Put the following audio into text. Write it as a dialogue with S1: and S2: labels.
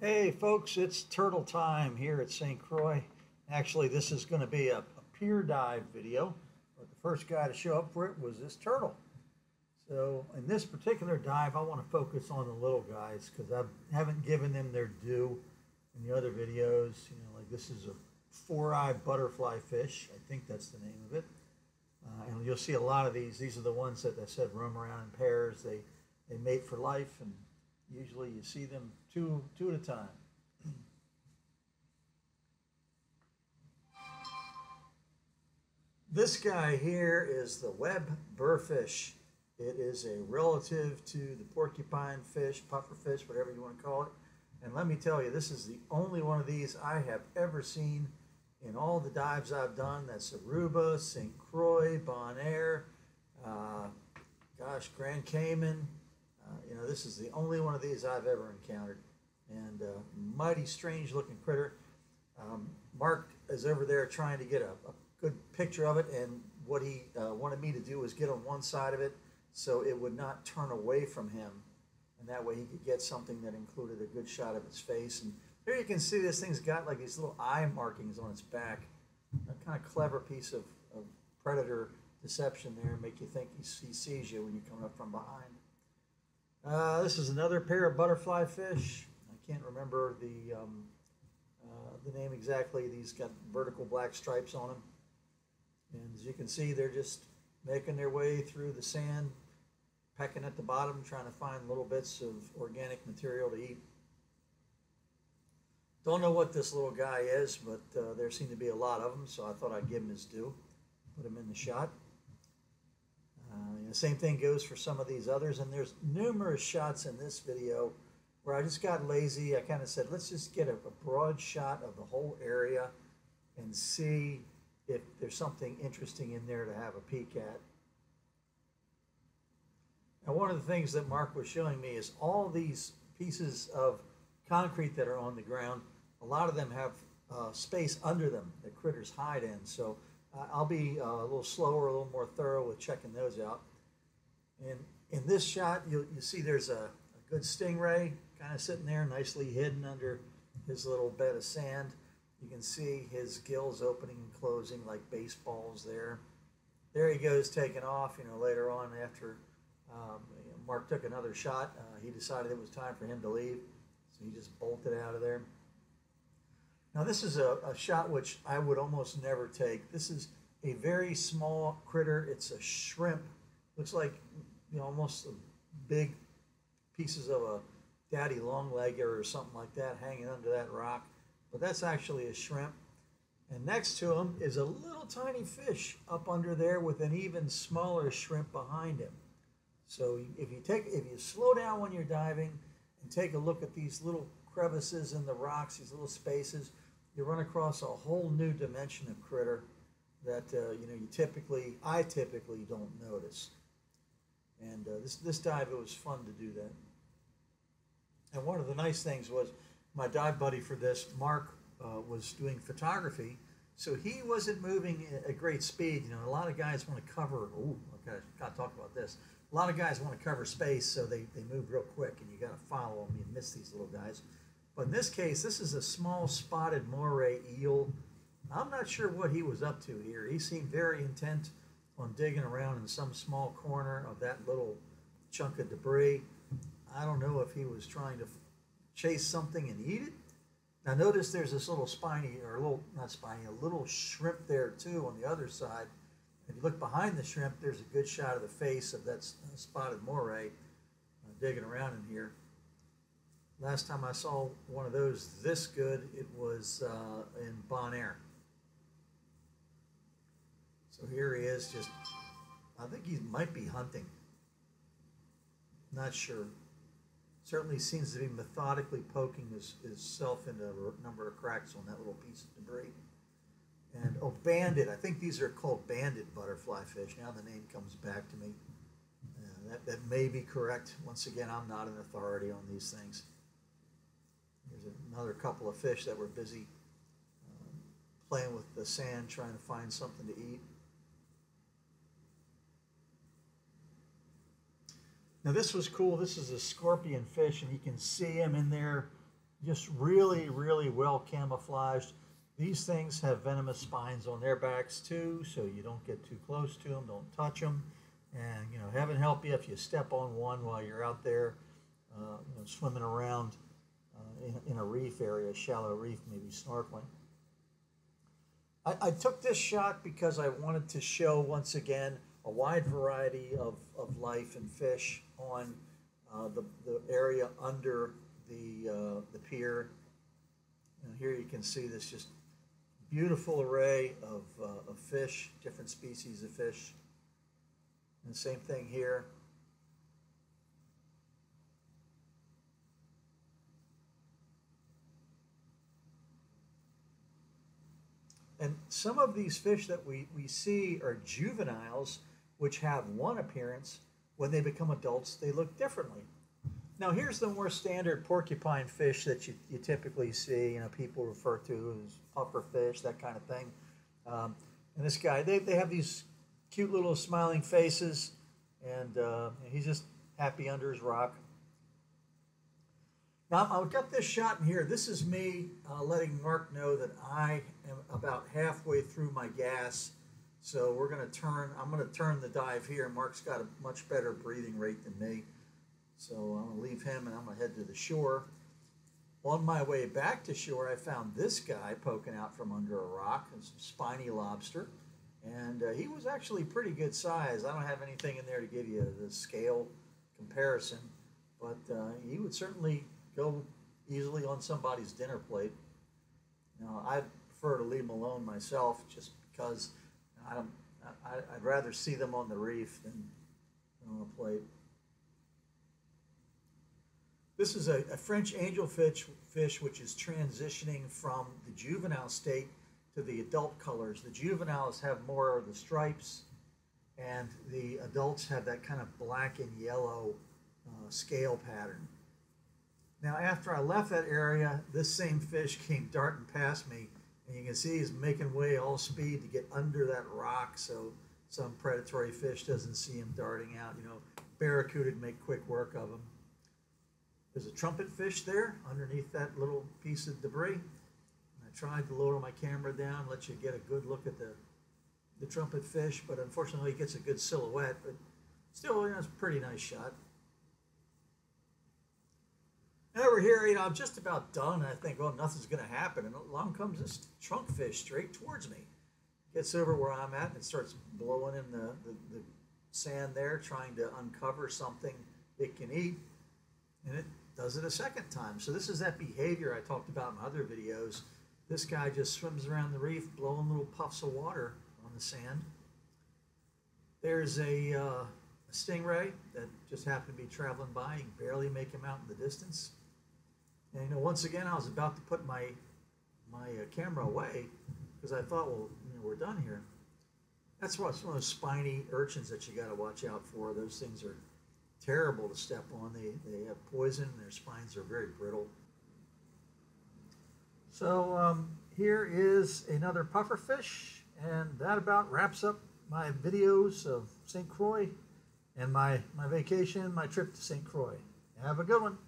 S1: Hey folks, it's turtle time here at St. Croix. Actually, this is going to be a pier dive video, but the first guy to show up for it was this turtle. So in this particular dive, I want to focus on the little guys because I haven't given them their due in the other videos. You know, like this is a four-eye butterfly fish. I think that's the name of it. And you'll see a lot of these. These are the ones that I said roam around in pairs. They mate for life, and usually you see them two at a time. This guy here is the web burrfish. It is a relative to the porcupine fish, puffer fish, whatever you want to call it. And let me tell you, this is the only one of these I have ever seen in all the dives I've done. That's Aruba, St. Croix, Bonaire, Grand Cayman. This is the only one of these I've ever encountered. And mighty strange looking critter. Mark is over there trying to get a good picture of it, and what he wanted me to do was get on one side of it so it would not turn away from him, and that way he could get something that included a good shot of its face. And here you can see this thing's got like these little eye markings on its back. A kind of clever piece of predator deception there, make you think he sees you when you come up from behind. This is another pair of butterfly fish. I can't remember the name exactly. These got vertical black stripes on them. And as you can see, they're just making their way through the sand, pecking at the bottom, trying to find little bits of organic material to eat. Don't know what this little guy is, but there seem to be a lot of them, so I thought I'd give him his due, put him in the shot. The same thing goes for some of these others, and there's numerous shots in this video where I just got lazy. I kind of said, let's just get a broad shot of the whole area and see if there's something interesting in there to have a peek at. Now, one of the things that Mark was showing me is all these pieces of concrete that are on the ground. A lot of them have space under them that critters hide in. So I'll be a little slower, a little more thorough with checking those out. And in this shot, you see there's a good stingray kind of sitting there nicely hidden under his little bed of sand. You can see his gills opening and closing like baseballs there. There he goes taking off. Later on after Mark took another shot, he decided it was time for him to leave. So he just bolted out of there. Now this is a shot which I would almost never take. This is a very small critter. It's a shrimp. Looks like almost big pieces of a daddy longlegger or something like that hanging under that rock. But that's actually a shrimp. And next to him is a little tiny fish up under there with an even smaller shrimp behind him. So if you slow down when you're diving and take a look at these little crevices in the rocks, these little spaces, you run across a whole new dimension of critter that I typically don't notice. And this dive, it was fun to do that. And one of the nice things was my dive buddy for this, Mark, was doing photography, so he wasn't moving at great speed. A lot of guys want to cover. Okay, got to talk about this. A lot of guys want to cover space, so they move real quick, and you got to follow them. You miss these little guys. But in this case, this is a small spotted moray eel. I'm not sure what he was up to here. He seemed very intent on digging around in some small corner of that little chunk of debris. I don't know if he was trying to chase something and eat it. Now notice there's this little a little shrimp there too on the other side. If you look behind the shrimp, there's a good shot of the face of that spotted moray digging around in here. Last time I saw one of those this good, it was in Bonaire. So here he is, I think he might be hunting. Not sure. Certainly seems to be methodically poking himself into a number of cracks on that little piece of debris. And banded. I think these are called banded butterfly fish. Now the name comes back to me. That may be correct. Once again, I'm not an authority on these things. There's another couple of fish that were busy playing with the sand, trying to find something to eat. Now this was cool. This is a scorpion fish, and you can see him in there just really, really well camouflaged. These things have venomous spines on their backs too, so you don't get too close to them, don't touch them. And, you know, heaven help you if you step on one while you're out there, you know, swimming around in a reef area, shallow reef, maybe snorkeling. I took this shot because I wanted to show once again a wide variety of life and fish on the area under the pier. And here you can see this just beautiful array of fish, different species of fish. And the same thing here. And some of these fish that we see are juveniles, which have one appearance. When they become adults, they look differently. Now here's the more standard porcupine fish that you typically see, you know, people refer to as puffer fish, that kind of thing. And this guy, they have these cute little smiling faces, and he's just happy under his rock. Now I've got this shot in here. This is me letting Mark know that I am about halfway through my gas. So we're going to turn, I'm going to turn the dive here. Mark's got a much better breathing rate than me. So I'm going to leave him and I'm going to head to the shore. On my way back to shore, I found this guy poking out from under a rock, a spiny lobster. And he was actually pretty good size. I don't have anything in there to give you the scale comparison, but he would certainly go easily on somebody's dinner plate. Now, I prefer to leave them alone myself just because I'd rather see them on the reef than on a plate. This is a French angelfish which is transitioning from the juvenile state to the adult colors. The juveniles have more of the stripes, and the adults have that kind of black and yellow scale pattern. Now, after I left that area, this same fish came darting past me, and you can see he's making way all speed to get under that rock so some predatory fish doesn't see him darting out. You know, barracuda make quick work of him. There's a trumpet fish there underneath that little piece of debris. And I tried to lower my camera down, let you get a good look at the trumpet fish, but unfortunately it gets a good silhouette, but still, you know, it's a pretty nice shot. And over here, you know, I'm just about done. I think, oh, nothing's going to happen. And along comes this trunk fish straight towards me. Gets over where I'm at and it starts blowing in the sand there, trying to uncover something it can eat. And it does it a second time. So this is that behavior I talked about in other videos. This guy just swims around the reef, blowing little puffs of water on the sand. There's a stingray that just happened to be traveling by. You can barely make him out in the distance. And, you know, once again, I was about to put my camera away because I thought, well, you know, we're done here. That's one of those spiny urchins that you got to watch out for. Those things are terrible to step on. They have poison, and their spines are very brittle. So here is another pufferfish, and that about wraps up my videos of St. Croix and my vacation, my trip to St. Croix. Have a good one.